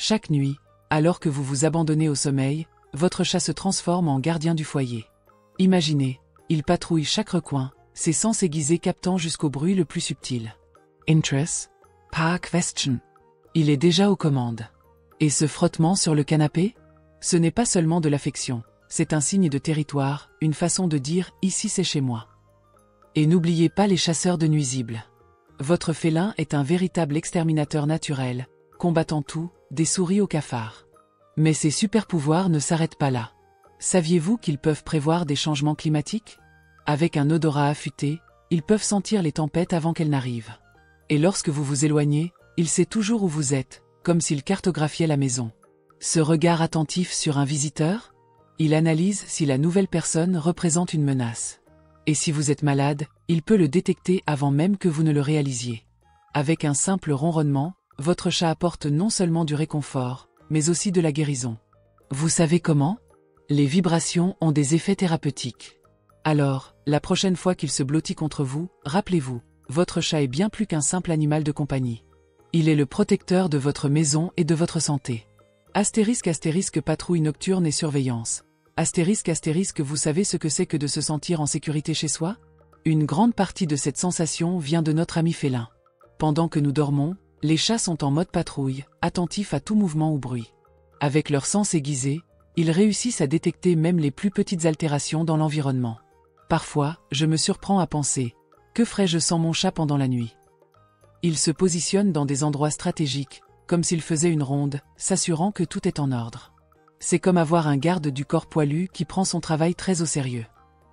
Chaque nuit, alors que vous vous abandonnez au sommeil, votre chat se transforme en gardien du foyer. Imaginez, il patrouille chaque recoin, ses sens aiguisés captant jusqu'au bruit le plus subtil. Interest? Pas question. Il est déjà aux commandes. Et ce frottement sur le canapé? Ce n'est pas seulement de l'affection, c'est un signe de territoire, une façon de dire « ici c'est chez moi ». Et n'oubliez pas les chasseurs de nuisibles. Votre félin est un véritable exterminateur naturel, combattant tout, des souris aux cafards. Mais ses super-pouvoirs ne s'arrêtent pas là. Saviez-vous qu'ils peuvent prévoir des changements climatiques? Avec un odorat affûté, ils peuvent sentir les tempêtes avant qu'elles n'arrivent. Et lorsque vous vous éloignez, il sait toujours où vous êtes, comme s'il cartographiait la maison. Ce regard attentif sur un visiteur? Il analyse si la nouvelle personne représente une menace. Et si vous êtes malade, il peut le détecter avant même que vous ne le réalisiez. Avec un simple ronronnement, votre chat apporte non seulement du réconfort, mais aussi de la guérison. Vous savez comment? Les vibrations ont des effets thérapeutiques. Alors, la prochaine fois qu'il se blottit contre vous, rappelez-vous, votre chat est bien plus qu'un simple animal de compagnie. Il est le protecteur de votre maison et de votre santé. Astérisque patrouille nocturne et surveillance. Astérisque vous savez ce que c'est que de se sentir en sécurité chez soi? Une grande partie de cette sensation vient de notre ami félin. Pendant que nous dormons, les chats sont en mode patrouille, attentifs à tout mouvement ou bruit. Avec leur sens aiguisé, ils réussissent à détecter même les plus petites altérations dans l'environnement. Parfois, je me surprends à penser, que ferais-je sans mon chat pendant la nuit? Il se positionne dans des endroits stratégiques, comme s'il faisait une ronde, s'assurant que tout est en ordre. C'est comme avoir un garde du corps poilu qui prend son travail très au sérieux.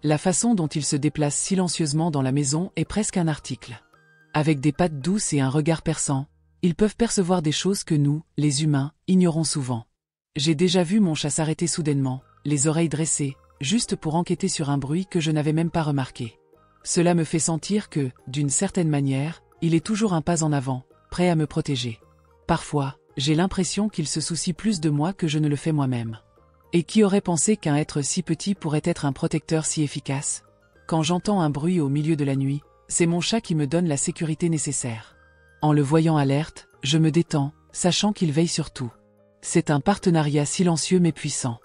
La façon dont il se déplace silencieusement dans la maison est presque un article. Avec des pattes douces et un regard perçant, ils peuvent percevoir des choses que nous, les humains, ignorons souvent. J'ai déjà vu mon chat s'arrêter soudainement, les oreilles dressées, juste pour enquêter sur un bruit que je n'avais même pas remarqué. Cela me fait sentir que, d'une certaine manière, il est toujours un pas en avant, prêt à me protéger. Parfois, j'ai l'impression qu'il se soucie plus de moi que je ne le fais moi-même. Et qui aurait pensé qu'un être si petit pourrait être un protecteur si efficace? Quand j'entends un bruit au milieu de la nuit, c'est mon chat qui me donne la sécurité nécessaire. En le voyant alerte, je me détends, sachant qu'il veille sur tout. C'est un partenariat silencieux mais puissant.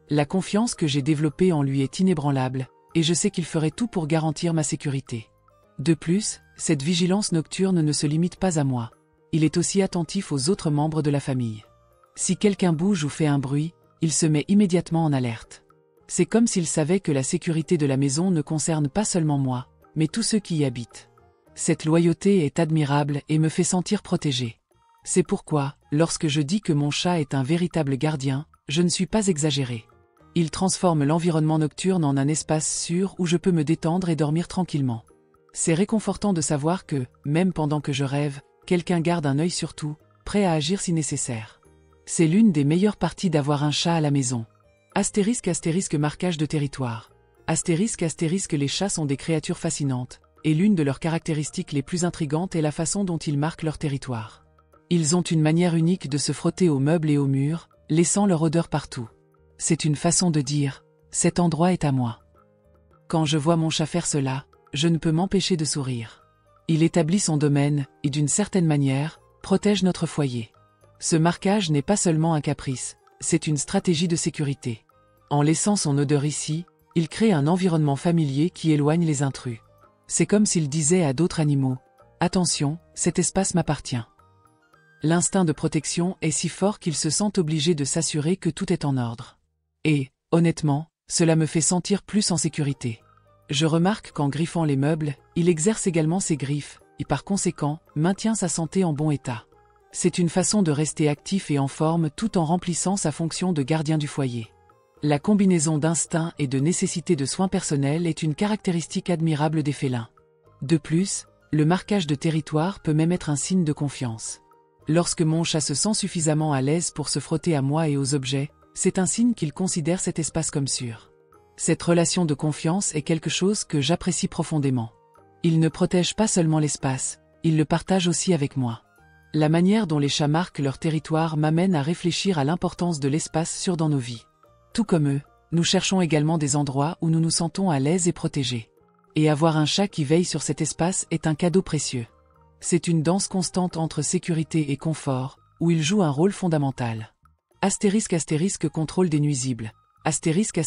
La confiance que j'ai développée en lui est inébranlable, et je sais qu'il ferait tout pour garantir ma sécurité. De plus, cette vigilance nocturne ne se limite pas à moi. Il est aussi attentif aux autres membres de la famille. Si quelqu'un bouge ou fait un bruit, il se met immédiatement en alerte. C'est comme s'il savait que la sécurité de la maison ne concerne pas seulement moi, mais tous ceux qui y habitent. Cette loyauté est admirable et me fait sentir protégé. C'est pourquoi, lorsque je dis que mon chat est un véritable gardien, je ne suis pas exagéré. Il transforme l'environnement nocturne en un espace sûr où je peux me détendre et dormir tranquillement. C'est réconfortant de savoir que, même pendant que je rêve, quelqu'un garde un œil sur tout, prêt à agir si nécessaire. C'est l'une des meilleures parties d'avoir un chat à la maison. Astérisque marquage de territoire. Astérisque les chats sont des créatures fascinantes, et l'une de leurs caractéristiques les plus intrigantes est la façon dont ils marquent leur territoire. Ils ont une manière unique de se frotter aux meubles et aux murs, laissant leur odeur partout. C'est une façon de dire « cet endroit est à moi ». Quand je vois mon chat faire cela, je ne peux m'empêcher de sourire. Il établit son domaine, et d'une certaine manière, protège notre foyer. Ce marquage n'est pas seulement un caprice, c'est une stratégie de sécurité. En laissant son odeur ici, il crée un environnement familier qui éloigne les intrus. C'est comme s'il disait à d'autres animaux « Attention, cet espace m'appartient ». L'instinct de protection est si fort qu'il se sent obligé de s'assurer que tout est en ordre. Et, honnêtement, cela me fait sentir plus en sécurité. Je remarque qu'en griffant les meubles, il exerce également ses griffes, et par conséquent, maintient sa santé en bon état. C'est une façon de rester actif et en forme tout en remplissant sa fonction de gardien du foyer. La combinaison d'instinct et de nécessité de soins personnels est une caractéristique admirable des félins. De plus, le marquage de territoire peut même être un signe de confiance. Lorsque mon chat se sent suffisamment à l'aise pour se frotter à moi et aux objets, c'est un signe qu'il considère cet espace comme sûr. Cette relation de confiance est quelque chose que j'apprécie profondément. Il ne protège pas seulement l'espace, il le partage aussi avec moi. La manière dont les chats marquent leur territoire m'amène à réfléchir à l'importance de l'espace sûr dans nos vies. Tout comme eux, nous cherchons également des endroits où nous nous sentons à l'aise et protégés. Et avoir un chat qui veille sur cet espace est un cadeau précieux. C'est une danse constante entre sécurité et confort, où ils jouent un rôle fondamental. Astérisque contrôle des nuisibles. Astérisque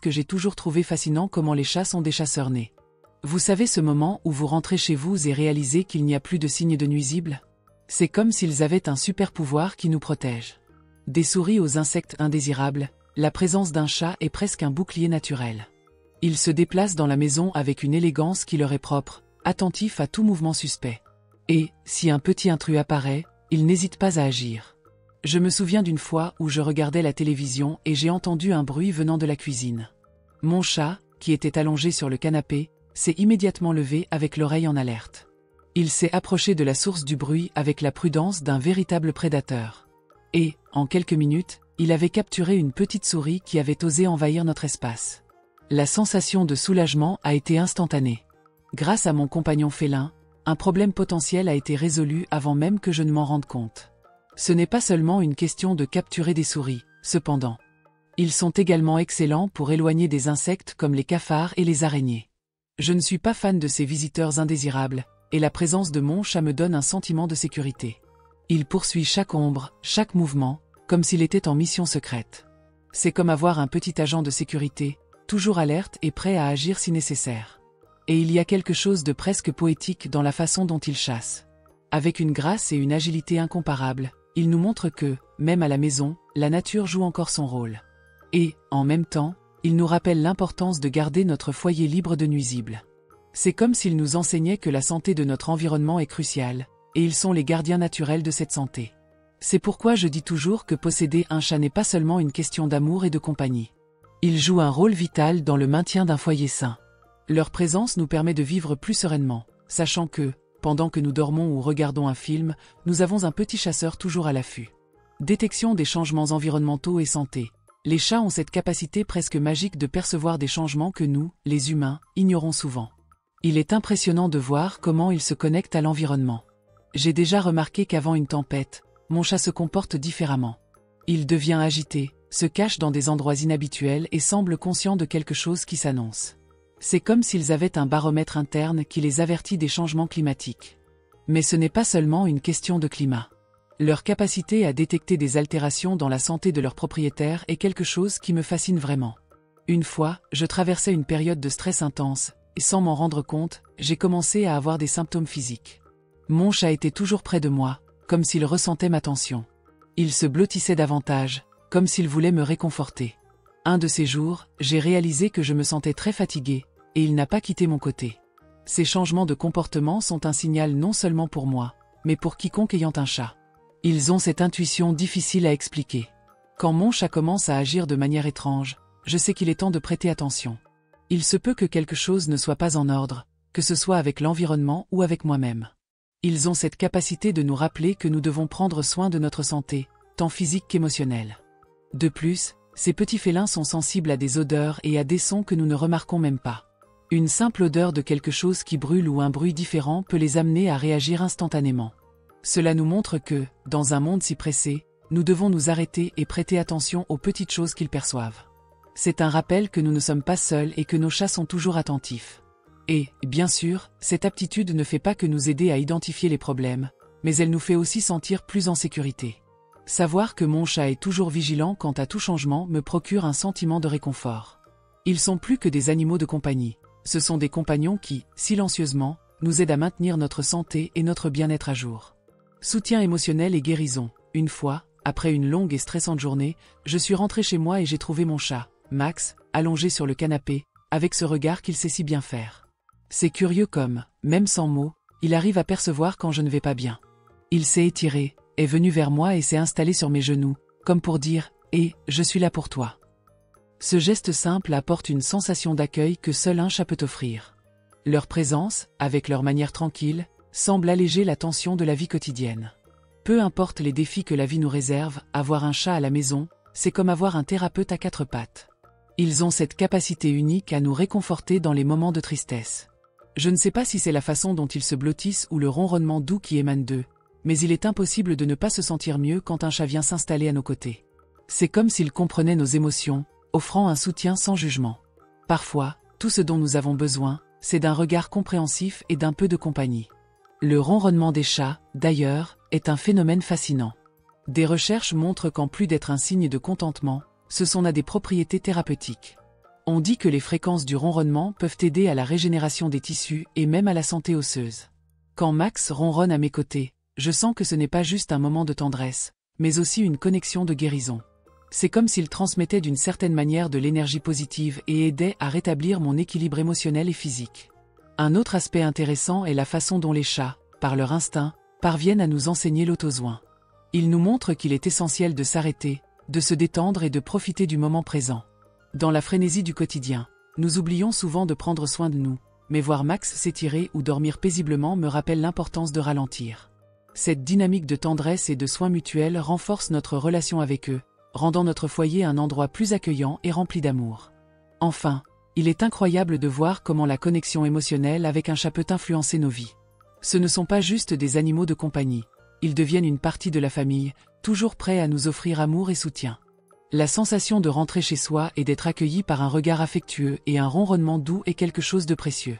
j'ai toujours trouvé fascinant comment les chats sont des chasseurs nés. Vous savez ce moment où vous rentrez chez vous et réalisez qu'il n'y a plus de signes de nuisibles? C'est comme s'ils avaient un super pouvoir qui nous protège. Des souris aux insectes indésirables, la présence d'un chat est presque un bouclier naturel. Ils se déplacent dans la maison avec une élégance qui leur est propre, attentifs à tout mouvement suspect. Et, si un petit intrus apparaît, ils n'hésitent pas à agir. Je me souviens d'une fois où je regardais la télévision et j'ai entendu un bruit venant de la cuisine. Mon chat, qui était allongé sur le canapé, s'est immédiatement levé avec l'oreille en alerte. Il s'est approché de la source du bruit avec la prudence d'un véritable prédateur. Et, en quelques minutes, il avait capturé une petite souris qui avait osé envahir notre espace. La sensation de soulagement a été instantanée. Grâce à mon compagnon félin, un problème potentiel a été résolu avant même que je ne m'en rende compte. Ce n'est pas seulement une question de capturer des souris, cependant. Ils sont également excellents pour éloigner des insectes comme les cafards et les araignées. Je ne suis pas fan de ces visiteurs indésirables, et la présence de mon chat me donne un sentiment de sécurité. Il poursuit chaque ombre, chaque mouvement, comme s'il était en mission secrète. C'est comme avoir un petit agent de sécurité, toujours alerte et prêt à agir si nécessaire. Et il y a quelque chose de presque poétique dans la façon dont il chasse. Avec une grâce et une agilité incomparables, il nous montre que, même à la maison, la nature joue encore son rôle. Et, en même temps, il nous rappelle l'importance de garder notre foyer libre de nuisibles. C'est comme s'il nous enseignait que la santé de notre environnement est cruciale, et ils sont les gardiens naturels de cette santé. C'est pourquoi je dis toujours que posséder un chat n'est pas seulement une question d'amour et de compagnie. Ils jouent un rôle vital dans le maintien d'un foyer sain. Leur présence nous permet de vivre plus sereinement, sachant que, pendant que nous dormons ou regardons un film, nous avons un petit chasseur toujours à l'affût. Détection des changements environnementaux et santé. Les chats ont cette capacité presque magique de percevoir des changements que nous, les humains, ignorons souvent. Il est impressionnant de voir comment ils se connectent à l'environnement. J'ai déjà remarqué qu'avant une tempête, mon chat se comporte différemment. Il devient agité, se cache dans des endroits inhabituels et semble conscient de quelque chose qui s'annonce. C'est comme s'ils avaient un baromètre interne qui les avertit des changements climatiques. Mais ce n'est pas seulement une question de climat. Leur capacité à détecter des altérations dans la santé de leurs propriétaires est quelque chose qui me fascine vraiment. Une fois, je traversais une période de stress intense, et sans m'en rendre compte, j'ai commencé à avoir des symptômes physiques. Mon chat était toujours près de moi, comme s'il ressentait ma tension. Il se blottissait davantage, comme s'il voulait me réconforter. Un de ces jours, j'ai réalisé que je me sentais très fatigué, et il n'a pas quitté mon côté. Ces changements de comportement sont un signal non seulement pour moi, mais pour quiconque ayant un chat. Ils ont cette intuition difficile à expliquer. Quand mon chat commence à agir de manière étrange, je sais qu'il est temps de prêter attention. Il se peut que quelque chose ne soit pas en ordre, que ce soit avec l'environnement ou avec moi-même. Ils ont cette capacité de nous rappeler que nous devons prendre soin de notre santé, tant physique qu'émotionnelle. De plus, ces petits félins sont sensibles à des odeurs et à des sons que nous ne remarquons même pas. Une simple odeur de quelque chose qui brûle ou un bruit différent peut les amener à réagir instantanément. Cela nous montre que, dans un monde si pressé, nous devons nous arrêter et prêter attention aux petites choses qu'ils perçoivent. C'est un rappel que nous ne sommes pas seuls et que nos chats sont toujours attentifs. Et, bien sûr, cette aptitude ne fait pas que nous aider à identifier les problèmes, mais elle nous fait aussi sentir plus en sécurité. Savoir que mon chat est toujours vigilant quant à tout changement me procure un sentiment de réconfort. Ils sont plus que des animaux de compagnie. Ce sont des compagnons qui, silencieusement, nous aident à maintenir notre santé et notre bien-être à jour. Soutien émotionnel et guérison. Une fois, après une longue et stressante journée, je suis rentré chez moi et j'ai trouvé mon chat, Max, allongé sur le canapé, avec ce regard qu'il sait si bien faire. C'est curieux comme, même sans mots, il arrive à percevoir quand je ne vais pas bien. Il s'est étiré, est venu vers moi et s'est installé sur mes genoux, comme pour dire « Eh, je suis là pour toi ». Ce geste simple apporte une sensation d'accueil que seul un chat peut offrir. Leur présence, avec leur manière tranquille, semble alléger la tension de la vie quotidienne. Peu importe les défis que la vie nous réserve, avoir un chat à la maison, c'est comme avoir un thérapeute à quatre pattes. Ils ont cette capacité unique à nous réconforter dans les moments de tristesse. Je ne sais pas si c'est la façon dont ils se blottissent ou le ronronnement doux qui émane d'eux, mais il est impossible de ne pas se sentir mieux quand un chat vient s'installer à nos côtés. C'est comme s'il comprenait nos émotions, offrant un soutien sans jugement. Parfois, tout ce dont nous avons besoin, c'est d'un regard compréhensif et d'un peu de compagnie. Le ronronnement des chats, d'ailleurs, est un phénomène fascinant. Des recherches montrent qu'en plus d'être un signe de contentement, ce son a des propriétés thérapeutiques. On dit que les fréquences du ronronnement peuvent aider à la régénération des tissus et même à la santé osseuse. Quand Max ronronne à mes côtés, je sens que ce n'est pas juste un moment de tendresse, mais aussi une connexion de guérison. C'est comme s'il transmettait d'une certaine manière de l'énergie positive et aidait à rétablir mon équilibre émotionnel et physique. Un autre aspect intéressant est la façon dont les chats, par leur instinct, parviennent à nous enseigner l'autosoin. Ils nous montrent qu'il est essentiel de s'arrêter, de se détendre et de profiter du moment présent. Dans la frénésie du quotidien, nous oublions souvent de prendre soin de nous, mais voir Max s'étirer ou dormir paisiblement me rappelle l'importance de ralentir. Cette dynamique de tendresse et de soins mutuels renforce notre relation avec eux, rendant notre foyer un endroit plus accueillant et rempli d'amour. Enfin, il est incroyable de voir comment la connexion émotionnelle avec un chat peut influencer nos vies. Ce ne sont pas juste des animaux de compagnie, ils deviennent une partie de la famille, toujours prêts à nous offrir amour et soutien. La sensation de rentrer chez soi et d'être accueilli par un regard affectueux et un ronronnement doux est quelque chose de précieux.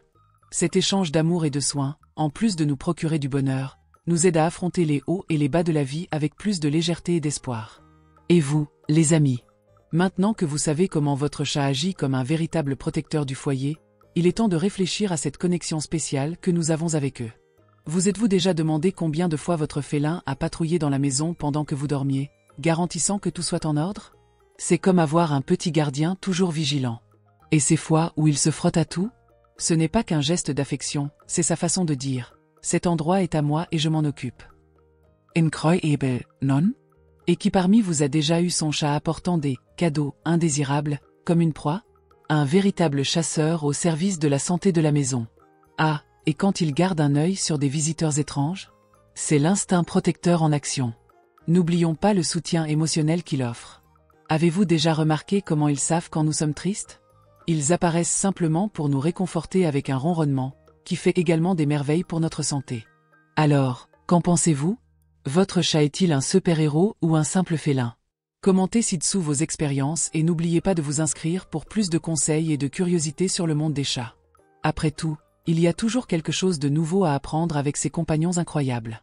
Cet échange d'amour et de soins, en plus de nous procurer du bonheur, nous aide à affronter les hauts et les bas de la vie avec plus de légèreté et d'espoir. Et vous, les amis? Maintenant que vous savez comment votre chat agit comme un véritable protecteur du foyer, il est temps de réfléchir à cette connexion spéciale que nous avons avec eux. Vous êtes-vous déjà demandé combien de fois votre félin a patrouillé dans la maison pendant que vous dormiez, garantissant que tout soit en ordre? C'est comme avoir un petit gardien toujours vigilant. Et ces fois où il se frotte à tout? Ce n'est pas qu'un geste d'affection, c'est sa façon de dire « Cet endroit est à moi et je m'en occupe ». Incroyable, non? Et qui parmi vous a déjà eu son chat apportant des cadeaux indésirables, comme une proie? Un véritable chasseur au service de la santé de la maison. Ah, et quand il garde un œil sur des visiteurs étranges? C'est l'instinct protecteur en action. N'oublions pas le soutien émotionnel qu'il offre. Avez-vous déjà remarqué comment ils savent quand nous sommes tristes? Ils apparaissent simplement pour nous réconforter avec un ronronnement, qui fait également des merveilles pour notre santé. Alors, qu'en pensez-vous? Votre chat est-il un super-héros ou un simple félin? Commentez ci-dessous vos expériences et n'oubliez pas de vous inscrire pour plus de conseils et de curiosités sur le monde des chats. Après tout, il y a toujours quelque chose de nouveau à apprendre avec ces compagnons incroyables.